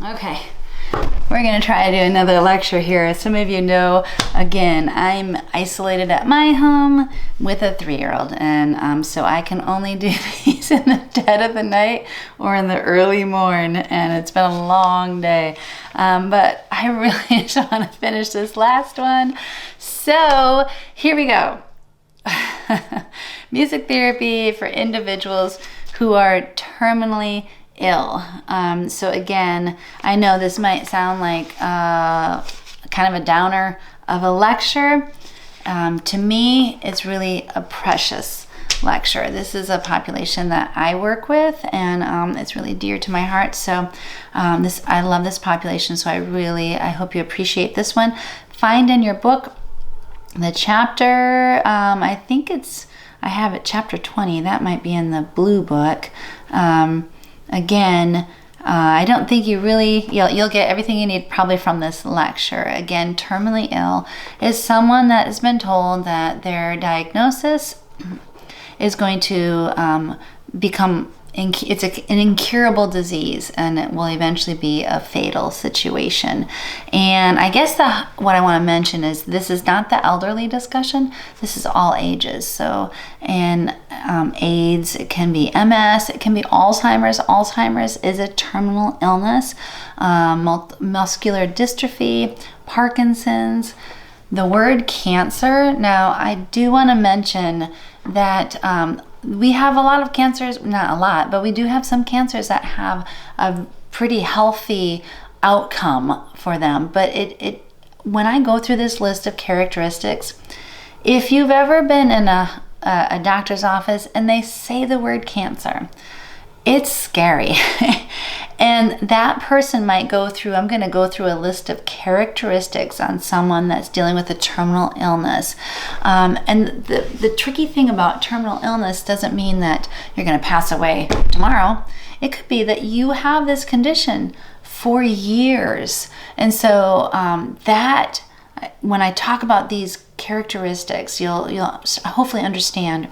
Okay, we're going to try to do another lecture here. As some of you know, again, I'm isolated at my home with a 3-year-old, and so I can only do these in the dead of the night or in the early morn, and it's been a long day. But I really just want to finish this last one. So here we go. Music therapy for individuals who are terminally ill. So again, I know this might sound like kind of a downer of a lecture. To me, it's really a precious lecture. This is a population that I work with, and it's really dear to my heart. So I love this population, so I hope you appreciate this one. Find in your book the chapter, I have it chapter 20. That might be in the blue book. Again, I don't think you'll get everything you need probably from this lecture. Again, terminally ill is someone that has been told that their diagnosis is going to become, it's an incurable disease, and it will eventually be a fatal situation. And I guess what I want to mention is this is not the elderly discussion. This is all ages. So, and AIDS, it can be MS, it can be Alzheimer's. Alzheimer's is a terminal illness. Muscular dystrophy, Parkinson's. The word cancer. Now, I do want to mention that we have a lot of cancers, not a lot, but we do have some cancers that have a pretty healthy outcome for them. But when I go through this list of characteristics, if you've ever been in a doctor's office and they say the word cancer, it's scary. And that person might I'm going to go through a list of characteristics on someone that's dealing with a terminal illness. And the tricky thing about terminal illness doesn't mean that you're going to pass away tomorrow. It could be that you have this condition for years. And so when I talk about these characteristics, you'll hopefully understand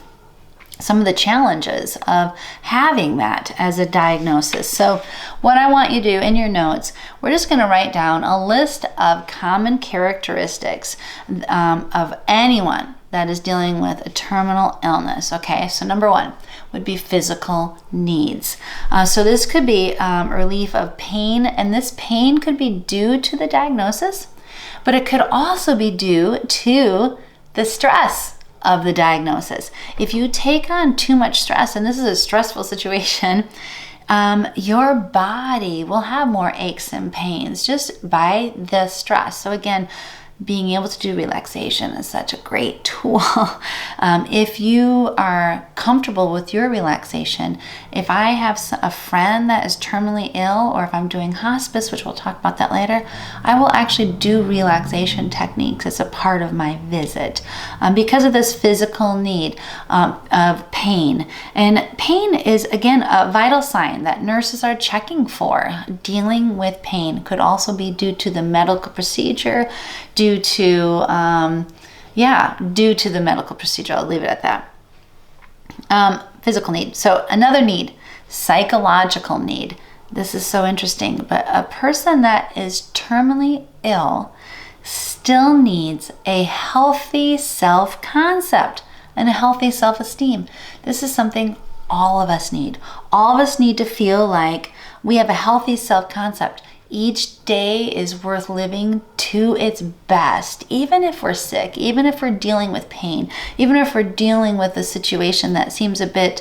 some of the challenges of having that as a diagnosis. So what I want you to do in your notes, we're just going to write down a list of common characteristics of anyone that is dealing with a terminal illness. Okay, so number 1 would be physical needs. So this could be relief of pain, and this pain could be due to the diagnosis, but it could also be due to the stress of the diagnosis. If you take on too much stress, and this is a stressful situation, your body will have more aches and pains just by the stress. So again, being able to do relaxation is such a great tool. If you are comfortable with your relaxation, if I have a friend that is terminally ill, or if I'm doing hospice, which we'll talk about that later, I will actually do relaxation techniques as a part of my visit because of this physical need of pain. And pain is, again, a vital sign that nurses are checking for. Dealing with pain could also be due to the medical procedure, due to the medical procedure. I'll leave it at that. Physical need. So another need, psychological need. This is so interesting, but a person that is terminally ill still needs a healthy self-concept and a healthy self-esteem. This is something all of us need. All of us need to feel like we have a healthy self-concept. Each day is worth living to its best, even if we're sick, even if we're dealing with pain, even if we're dealing with a situation that seems a bit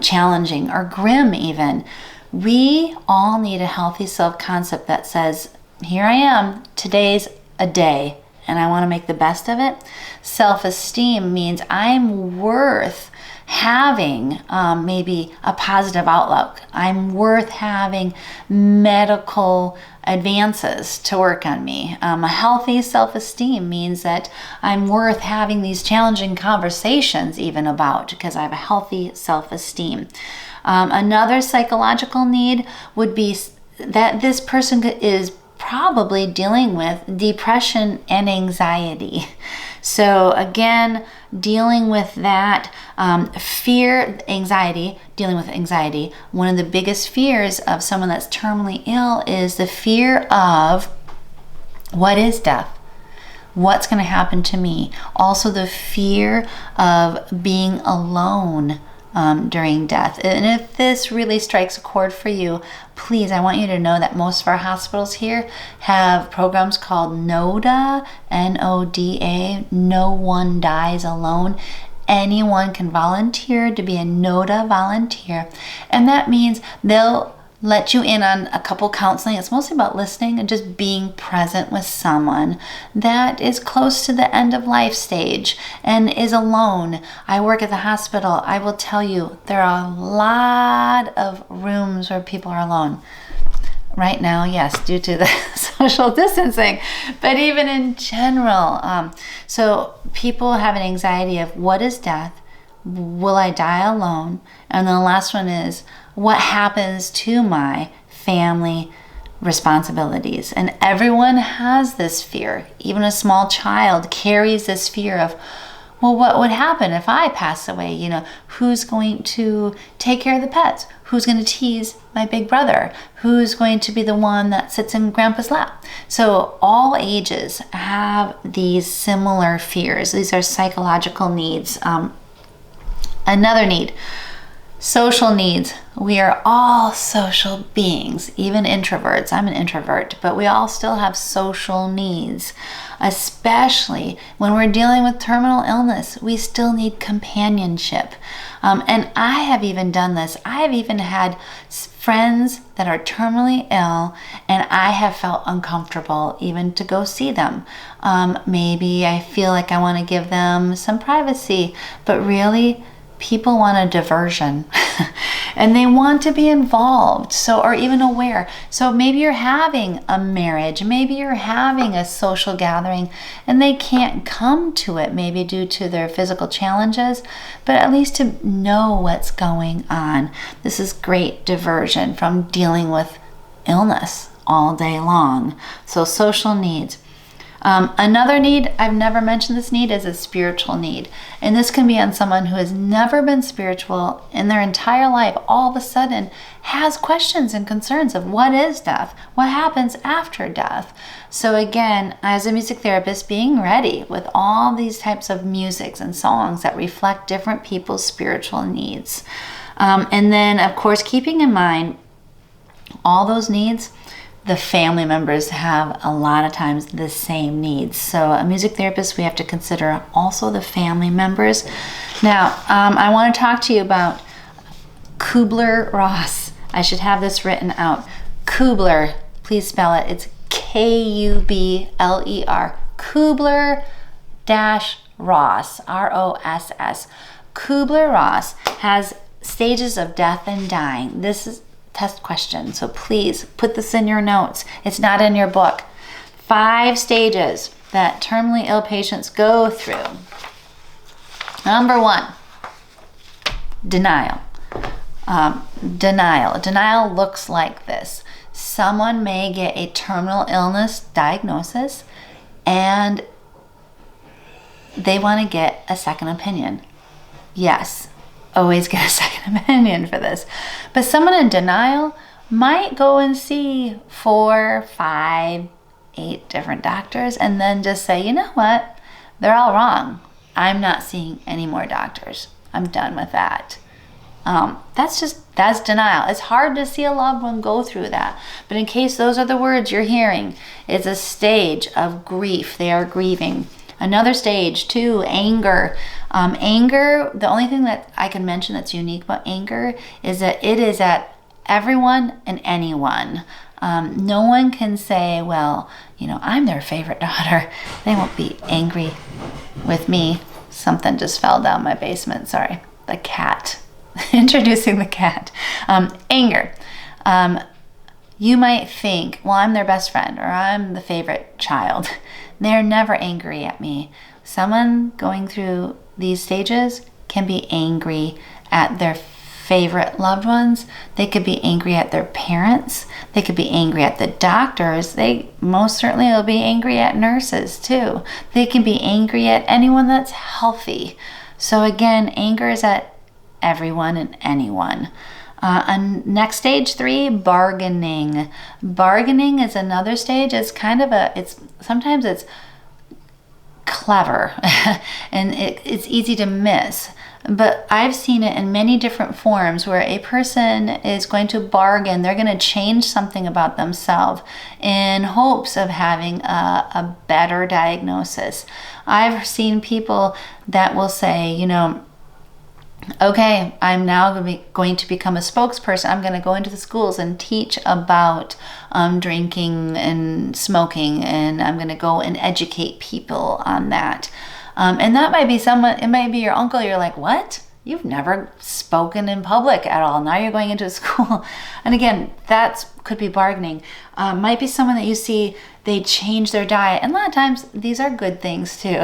challenging or grim even. We all need a healthy self-concept that says, here I am, today's a day, and I want to make the best of it. Self-esteem means I'm worth having maybe a positive outlook. I'm worth having medical advances to work on me. A healthy self-esteem means that I'm worth having these challenging conversations even about, because I have a healthy self-esteem. Another psychological need would be that this person is probably dealing with depression and anxiety. So again, dealing with that fear, anxiety, dealing with anxiety, one of the biggest fears of someone that's terminally ill is the fear of what is death? What's going to happen to me? Also, the fear of being alone during death. And if this really strikes a chord for you, please, I want you to know that most of our hospitals here have programs called NODA, N-O-D-A, No One Dies Alone. Anyone can volunteer to be a NODA volunteer. And that means they'll let you in on a couple counseling. It's mostly about listening and just being present with someone that is close to the end of life stage and is alone. I work at the hospital. I will tell you, there are a lot of rooms where people are alone. Right now, yes, due to the social distancing, but even in general. So people have an anxiety of what is death? Will I die alone? And then the last one is, what happens to my family responsibilities? And everyone has this fear. Even a small child carries this fear of, well, what would happen if I pass away? You know, who's going to take care of the pets? Who's going to tease my big brother? Who's going to be the one that sits in grandpa's lap? So all ages have these similar fears. These are psychological needs. Another need, social needs. We are all social beings, even introverts. I'm an introvert, but we all still have social needs, especially when we're dealing with terminal illness. We still need companionship. And I have even done this. I have even had friends that are terminally ill, and I have felt uncomfortable even to go see them. Maybe I feel like I want to give them some privacy, but really, people want a diversion and they want to be involved, or even aware. So maybe you're having a marriage, maybe you're having a social gathering and they can't come to it, maybe due to their physical challenges, but at least to know what's going on. This is great diversion from dealing with illness all day long. So social needs. Another need, I've never mentioned this need, is a spiritual need. And this can be on someone who has never been spiritual in their entire life, all of a sudden has questions and concerns of what is death? What happens after death? So again, as a music therapist, being ready with all these types of musics and songs that reflect different people's spiritual needs. And then, of course, keeping in mind all those needs, the family members have a lot of times the same needs. So a music therapist, we have to consider also the family members. Now, I want to talk to you about Kubler-Ross. I should have this written out. Kubler, please spell it. It's K-U-B-L-E-R. Kubler-Ross, R-O-S-S. Kubler-Ross has stages of death and dying. This is test question, so please put this in your notes. It's not in your book. 5 stages that terminally ill patients go through. Number 1, denial. Denial looks like this. Someone may get a terminal illness diagnosis and they want to get a second opinion. Yes, always get a second opinion for this. But someone in denial might go and see 4, 5, 8 different doctors and then just say, you know what? They're all wrong. I'm not seeing any more doctors. I'm done with that. That's denial. It's hard to see a loved one go through that. But in case those are the words you're hearing, it's a stage of grief. They are grieving. Another stage, 2, anger. Anger, the only thing that I can mention that's unique about anger is that it is at everyone and anyone. No one can say, well, I'm their favorite daughter. They won't be angry with me. Something just fell down my basement. Sorry. The cat. Introducing the cat. Anger. You might think, well, I'm their best friend or I'm the favorite child. They're never angry at me. Someone going through these stages can be angry at their favorite loved ones. They could be angry at their parents. They could be angry at the doctors. They most certainly will be angry at nurses too. They can be angry at anyone that's healthy. So again, anger is at everyone and anyone. And next, stage 3, bargaining. Bargaining is another stage. It's kind of sometimes it's clever and it's easy to miss. But I've seen it in many different forms where a person is going to bargain. They're going to change something about themselves in hopes of having a better diagnosis. I've seen people that will say, okay, I'm now going to become a spokesperson. I'm going to go into the schools and teach about drinking and smoking, and I'm going to go and educate people on that. And that might be it might be your uncle. You're like, what? You've never spoken in public at all. Now you're going into a school. And again, that could be bargaining. Might be someone that you see, they change their diet. And a lot of times these are good things too.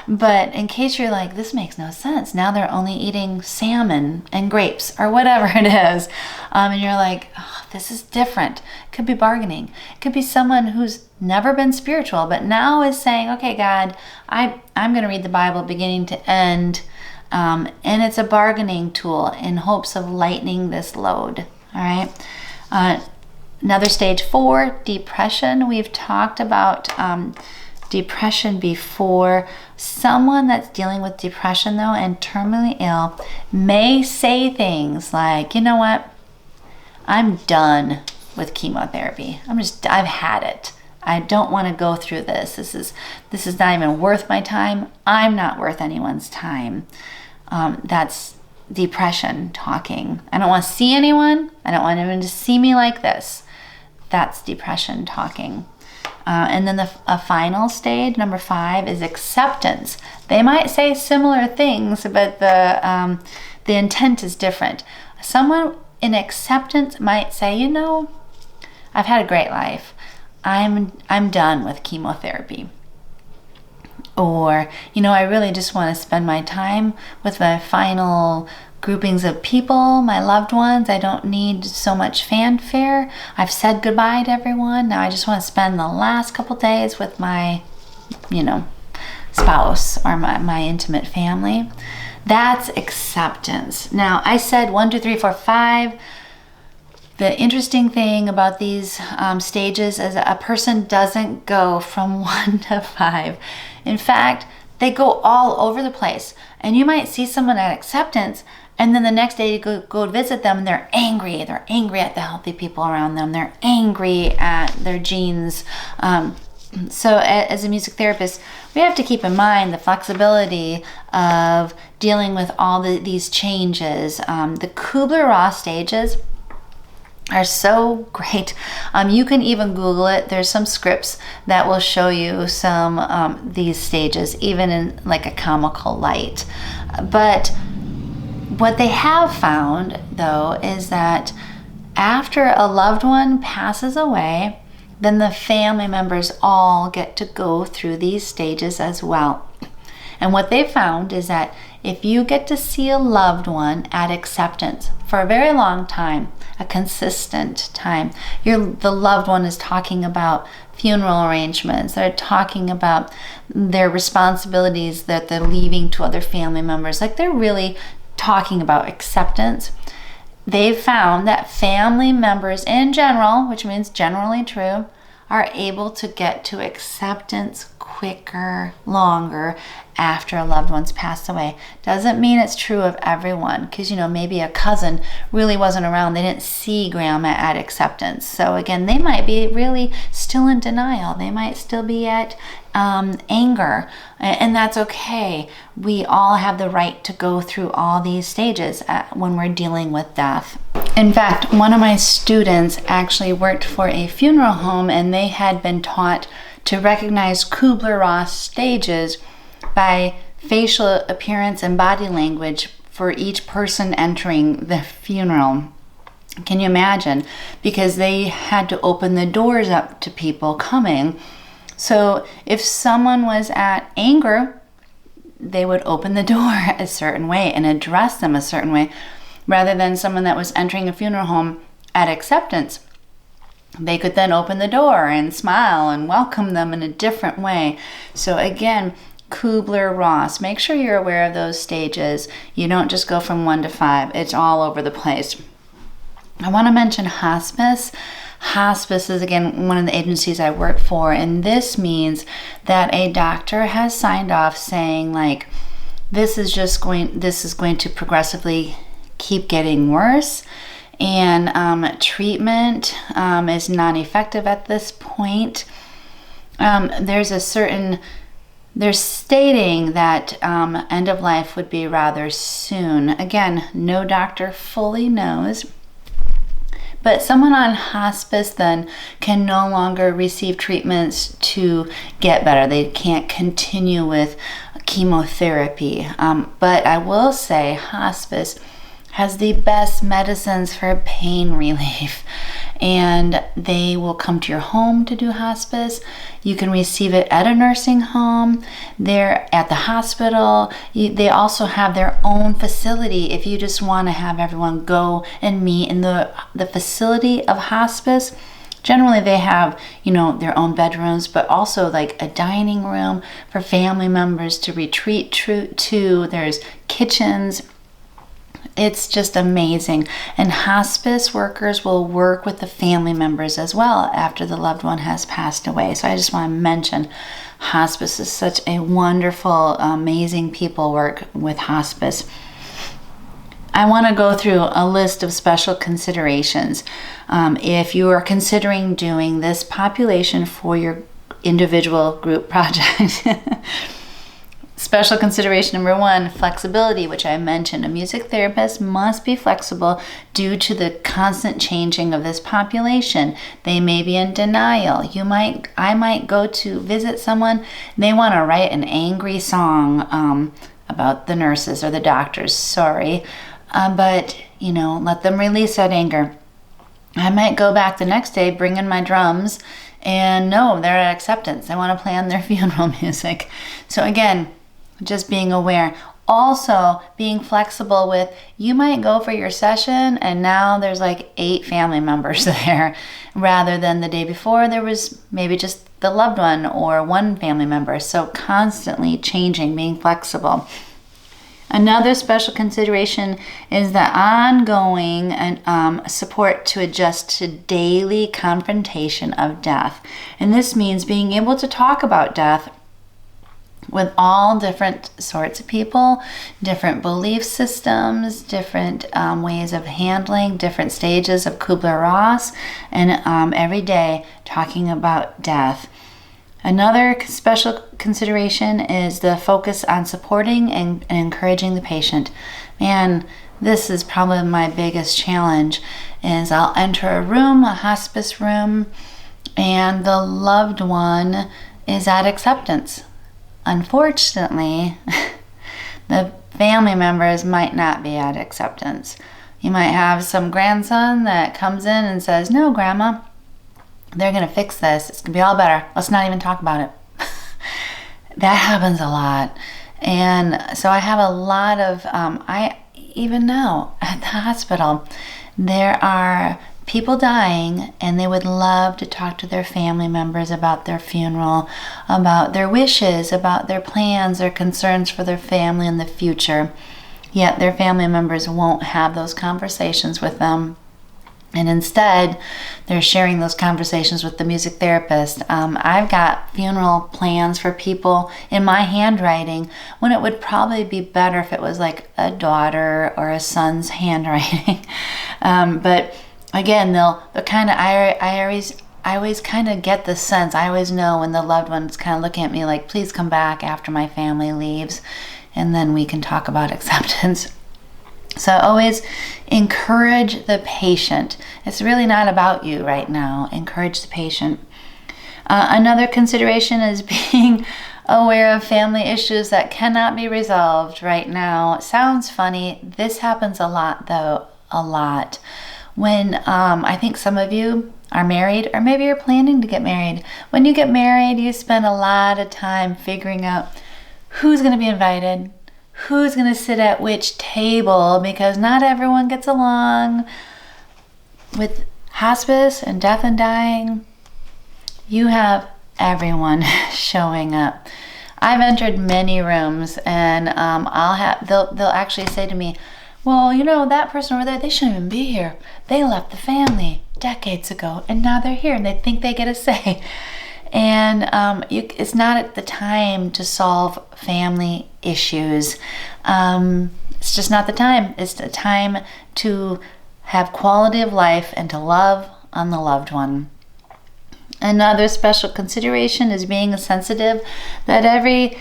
But in case you're like, this makes no sense. Now they're only eating salmon and grapes or whatever it is. And you're like, oh, this is different. It could be bargaining. It could be someone who's never been spiritual, but now is saying, okay, God, I'm going to read the Bible beginning to end. And it's a bargaining tool in hopes of lightening this load. All right. Another stage 4, depression. We've talked about depression before. Someone that's dealing with depression, though, and terminally ill may say things like, you know what? I'm done with chemotherapy. I've had it. I don't want to go through this. This is not even worth my time. I'm not worth anyone's time. That's depression talking. I don't want to see anyone. I don't want anyone to see me like this. That's depression talking. And then a final stage, number 5, is acceptance. They might say similar things, but the intent is different. Someone in acceptance might say, I've had a great life. I'm done with chemotherapy. Or, I really just want to spend my time with my final groupings of people, my loved ones. I don't need so much fanfare. I've said goodbye to everyone. Now I just want to spend the last couple days with my, spouse or my intimate family. That's acceptance. Now, I said 1, 2, 3, 4, 5. The interesting thing about these stages is a person doesn't go from 1 to 5. In fact, they go all over the place. And you might see someone at acceptance, and then the next day you go visit them and they're angry. They're angry at the healthy people around them. They're angry at their genes. So as a music therapist, we have to keep in mind the flexibility of dealing with all these changes. The Kubler-Ross stages are so great. You can even Google it. There's some scripts that will show you some these stages, even in like a comical light. But what they have found, though, is that after a loved one passes away, then the family members all get to go through these stages as well. And what they found is that if you get to see a loved one at acceptance for a very long time, a consistent time, the loved one is talking about funeral arrangements, they're talking about their responsibilities that they're leaving to other family members, like they're really talking about acceptance. They've found that family members in general, which means generally true, are able to get to acceptance quicker, longer after a loved one's passed away. Doesn't mean it's true of everyone, because maybe a cousin really wasn't around. They didn't see grandma at acceptance. So again, they might be really still in denial. They might still be at anger, and that's okay. We all have the right to go through all these stages when we're dealing with death. In fact, one of my students actually worked for a funeral home, and they had been taught to recognize Kubler-Ross stages by facial appearance and body language for each person entering the funeral. Can you imagine? Because they had to open the doors up to people coming. So if someone was at anger, they would open the door a certain way and address them a certain way. rather than someone that was entering a funeral home at acceptance. They could then open the door and smile and welcome them in a different way. So again, Kubler-Ross, make sure you're aware of those stages. You don't just go from 1 to 5. It's all over the place. I want to mention hospice. Hospice is, again, one of the agencies I work for, and this means that a doctor has signed off saying, like, this is going to progressively keep getting worse, and treatment is non-effective at this point. They're stating that end of life would be rather soon. Again, no doctor fully knows. But someone on hospice then can no longer receive treatments to get better. They can't continue with chemotherapy. But I will say hospice has the best medicines for pain relief. And they will come to your home to do hospice. You can receive it at a nursing home. They're at the hospital. They also have their own facility if you just want to have everyone go and meet in the facility of hospice. Generally, they have, their own bedrooms, but also like a dining room for family members to retreat to. There's kitchens. It's just amazing. And hospice workers will work with the family members as well after the loved one has passed away. So I just want to mention hospice is such a wonderful, amazing people work with hospice. I want to go through a list of special considerations. If you are considering doing this population for your individual group project, special consideration number 1, flexibility, which I mentioned. A music therapist must be flexible due to the constant changing of this population. They may be in denial. I might go to visit someone, they want to write an angry song about the nurses or the doctors, sorry. But, let them release that anger. I might go back the next day, bring in my drums, and no, they're at acceptance. They want to play on their funeral music. So again, just being aware. Also, being flexible with, you might go for your session and now there's like 8 family members there, rather than the day before there was maybe just the loved one or 1 family member. So constantly changing, being flexible. Another special consideration is the ongoing support to adjust to daily confrontation of death. And this means being able to talk about death with all different sorts of people, different belief systems, different ways of handling, different stages of Kubler-Ross, and every day talking about death. Another special consideration is the focus on supporting and encouraging the patient. Man, this is probably my biggest challenge, is I'll enter a room, a hospice room, and the loved one is at acceptance. Unfortunately, the family members might not be at acceptance. You might have some grandson that comes in and says, no, Grandma, they're going to fix this. It's going to be all better. Let's not even talk about it. That happens a lot. And so I have a lot of, I even know at the hospital, there are people dying and they would love to talk to their family members about their funeral, about their wishes, about their plans, their concerns for their family in the future. Yet their family members won't have those conversations with them. And instead, they're sharing those conversations with the music therapist. I've got funeral plans for people in my handwriting when it would probably be better if it was like a daughter or a son's handwriting. But again, they'll kind of, I always kind of get the sense, I always know when the loved one's kind of looking at me like, please come back after my family leaves, and then we can talk about acceptance. So always encourage the patient. It's really not about you right now. Encourage the patient. Another consideration is being aware of family issues that cannot be resolved right now. It sounds funny. This happens a lot, though, a lot. When I think some of you are married, or maybe you're planning to get married. When you get married, you spend a lot of time figuring out who's going to be invited, who's going to sit at which table, because not everyone gets along with hospice and death and dying. You have everyone showing up. I've entered many rooms, and they'll actually say to me, well, you know, that person over there, they shouldn't even be here. They left the family decades ago, and now they're here, and they think they get a say. And it's not at the time to solve family issues. It's just not the time. It's the time to have quality of life and to love on the loved one. Another special consideration is being sensitive that every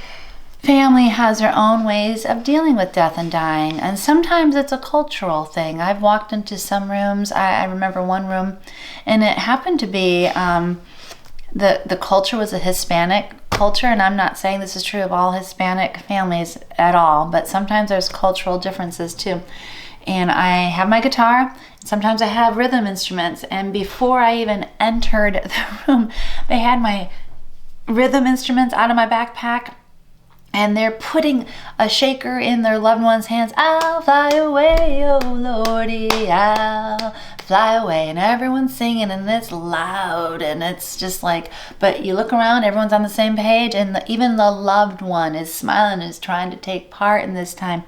family has their own ways of dealing with death and dying, and sometimes it's a cultural thing. I've walked into some rooms. I remember one room, and it happened to be the culture was a Hispanic culture, and I'm not saying this is true of all Hispanic families at all, but sometimes there's cultural differences too. And I have my guitar. Sometimes I have rhythm instruments, and before I even entered the room, they had my rhythm instruments out of my backpack, and they're putting a shaker in their loved one's hands. I'll fly away, oh Lordy, I'll fly away. And everyone's singing, and it's loud, and it's just like, but you look around, everyone's on the same page, and even the loved one is smiling, is trying to take part in this time.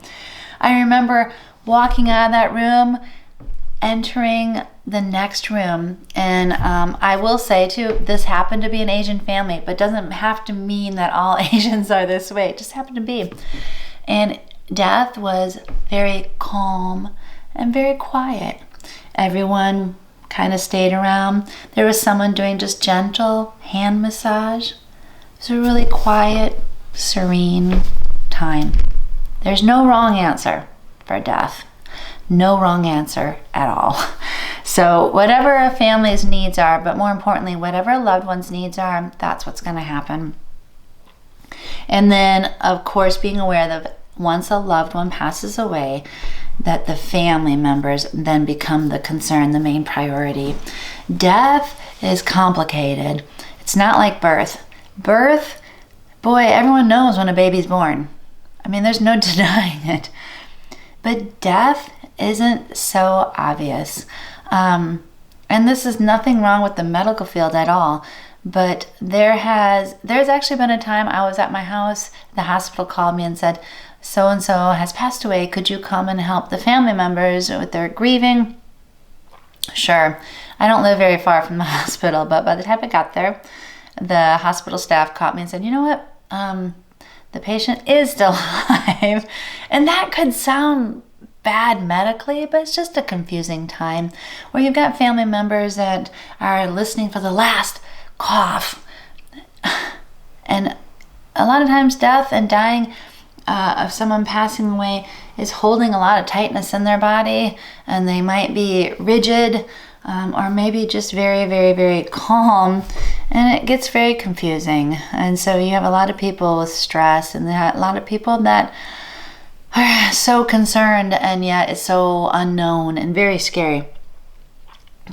I remember walking out of that room, entering the next room, and I will say too, this happened to be an Asian family, but doesn't have to mean that all Asians are this way. It just happened to be. And death was very calm and very quiet. Everyone kind of stayed around. There was someone doing just gentle hand massage. It was a really quiet, serene time. There's no wrong answer for death. No wrong answer at all. So whatever a family's needs are, but more importantly, whatever a loved one's needs are, that's what's going to happen. And then, of course, being aware that once a loved one passes away, that the family members then become the concern, the main priority. Death is complicated. It's not like birth. Birth, boy, everyone knows when a baby's born. I mean, there's no denying it. But death isn't so obvious. And this is nothing wrong with the medical field at all. But there's actually been a time I was at my house, the hospital called me and said, so-and-so has passed away. Could you come and help the family members with their grieving? Sure. I don't live very far from the hospital, but by the time I got there, the hospital staff caught me and said, you know what? The patient is still alive. And that could sound bad medically, but it's just a confusing time where you've got family members that are listening for the last cough. And a lot of times death and dying of someone passing away is holding a lot of tightness in their body, and they might be rigid or maybe just very, very, very calm, and it gets very confusing. And so you have a lot of people with stress, and a lot of people that are so concerned, and yet it's so unknown and very scary.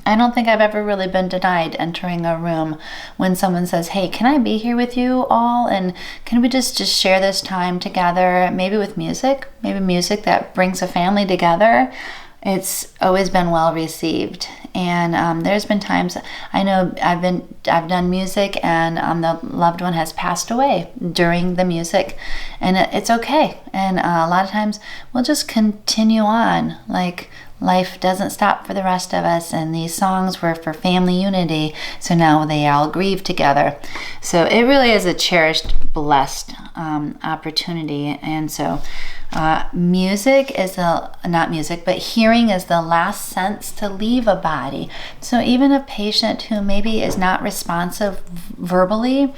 I don't think I've ever really been denied entering a room when someone says, hey, can I be here with you all? And can we just share this time together, maybe with music, maybe music that brings a family together? It's always been well received. And there's been times I know I've done music, and the loved one has passed away during the music, and it's okay. And a lot of times we'll just continue on, like life doesn't stop for the rest of us, and these songs were for family unity, so now they all grieve together. So it really is a cherished, blessed opportunity. And so music is hearing is the last sense to leave a body. So even a patient who maybe is not responsive verbally,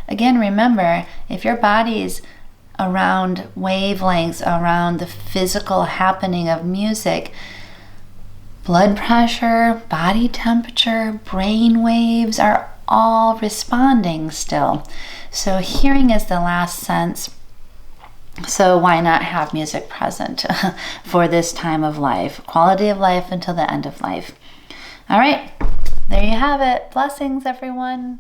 again, remember, if your body's around wavelengths, around the physical happening of music, blood pressure, body temperature, brain waves are all responding still. So hearing is the last sense. So why not have music present for this time of life, quality of life until the end of life? All right, there you have it. Blessings, everyone.